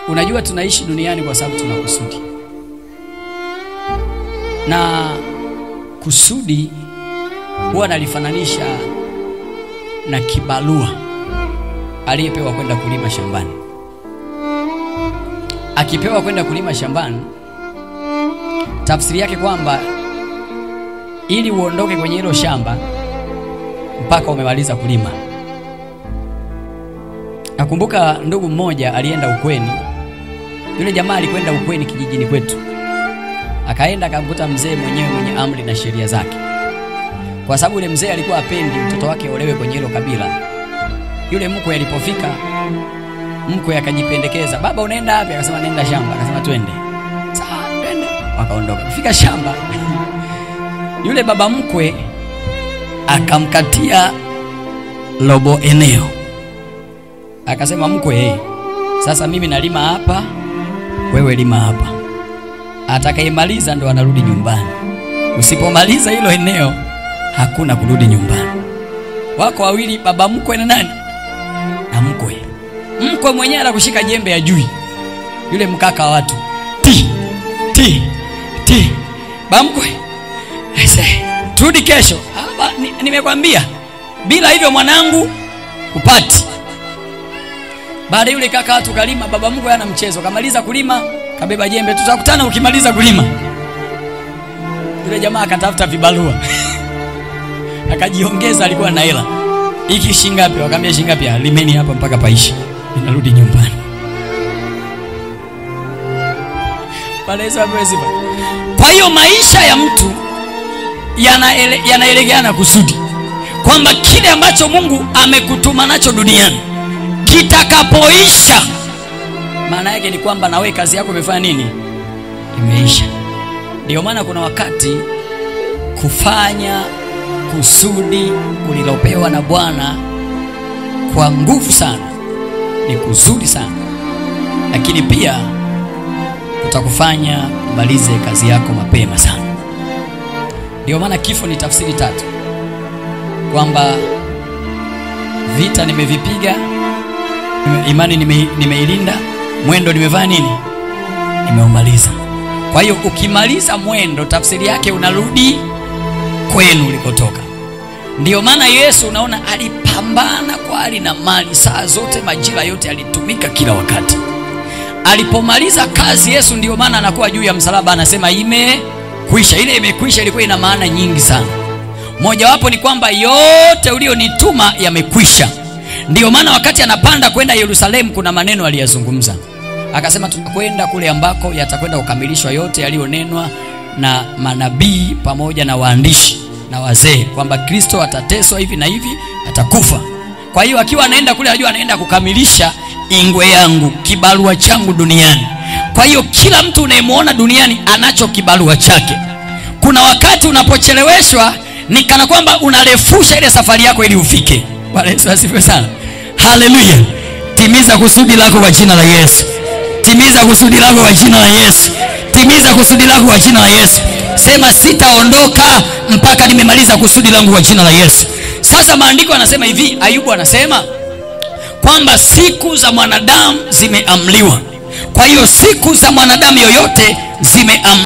Unajua tunaishi duniani kwa sababu tuna kusudi. Na kusudi huwa nalifananisha na kibarua aliyepewa kwenda kulima shambani. Akipewa kwenda kulima shambani, tafsiri yake kwamba ili uondoke kwenye hilo shamba mpaka umemaliza kulima. Nakumbuka ndugu mmoja alienda ukweni. Yule jamaa alikwenda ukweni kijijini kwetu. Akaenda akamkuta mzee mwenyewe mwenye amri na sheria zake. Kwa sababu yule mzee alikuwa apendi mtoto wake olewe kwenye hilo kabila. Yule mkwe alipofika, mkwe akajipendekeza, "Baba unaenda wapi?" Akasema, "Nenda shamba." Akasema, "Twende." Sawa, twende. Wakaondoka. Kufika shamba, yule baba mkwe akamkatia robo eneo. Akasema, "Mkwe, sasa mimi nalima hapa, wewe lima hapa. Atakayemaliza ndo anarudi nyumbani. Usipomaliza hilo eneo, hakuna kurudi nyumbani." Wako wawili, baba mkwe na nani? Na mkwe. Mkwe mwenyewe anakushika jembe ya jui. Yule mkaka wa watu. Ti. Baba mkwe, turudi kesho. Nimekwambia, bila hivyo mwanangu upati. Baada yule kaka watu kalima, baba mkwe ana mchezo. Kamaliza kulima, kabeba jembe, "Tutakutana ukimaliza kulima." Yule jamaa akatafuta vibarua. Akajiongeza, alikuwa na hela. "Hiki shilingi ngapi?" Wakamwambia, "Shilingi ngapi?" "Limeni hapa mpaka paishi. Ninarudi nyumbani." Kwa hiyo maisha ya mtu yanaelegeana kusudi. Kwamba kile ambacho Mungu amekutuma nacho duniani kitakapoisha, maana yake ni kwamba na wewe kazi yako imefanya nini? Imeisha. Ndio maana kuna wakati kufanya kusudi ulilopewa na Bwana kwa nguvu sana ni kuzuri sana, lakini pia utakufanya malize kazi yako mapema sana. Ndio maana kifo ni tafsiri tatu, kwamba vita nimevipiga, imani nimeilinda, mwendo nimefanya nini? Nimeumaliza. Kwa hiyo ukimaliza mwendo, tafsiri yake unarudi kwenu ulikotoka. Ndio maana Yesu unaona alipambana kwa hali na mali, saa zote, majira yote, alitumika kila wakati. Alipomaliza kazi Yesu, ndio maana anakuwa juu ya msalaba anasema imekwisha. Ile imekwisha ilikuwa ina maana nyingi sana. Moja wapo ni kwamba yote ulionituma yamekwisha. Ndio maana wakati anapanda kwenda Yerusalemu kuna maneno aliyazungumza. Akasema, "Tunakwenda kule ambako yatakwenda kukamilishwa yote yaliyonenwa na manabii pamoja na waandishi na wazee, kwamba Kristo atateswa hivi na hivi, atakufa." Kwa hiyo akiwa anaenda kule anajua anaenda kukamilisha ingwe yangu, kibarua changu duniani. Kwa hiyo kila mtu unayemuona duniani anacho kibarua chake. Kuna wakati unapocheleweshwa ni kana kwamba unarefusha ile safari yako ili ufike. Bwana Yesu asifiwe sana. Haleluya. Timiza kusudi lako kwa jina la Yesu. Timiza kusudi lako kwa jina la Yesu. Timiza kusudi lako kwa jina la Yesu. Sema, "Sitaondoka mpaka nimemaliza kusudi langu kwa jina la Yesu." Sasa maandiko yanasema hivi, Ayubu anasema kwamba siku za mwanadamu zimeamliwa. Kwa hiyo siku za mwanadamu yoyote zimeamliwa.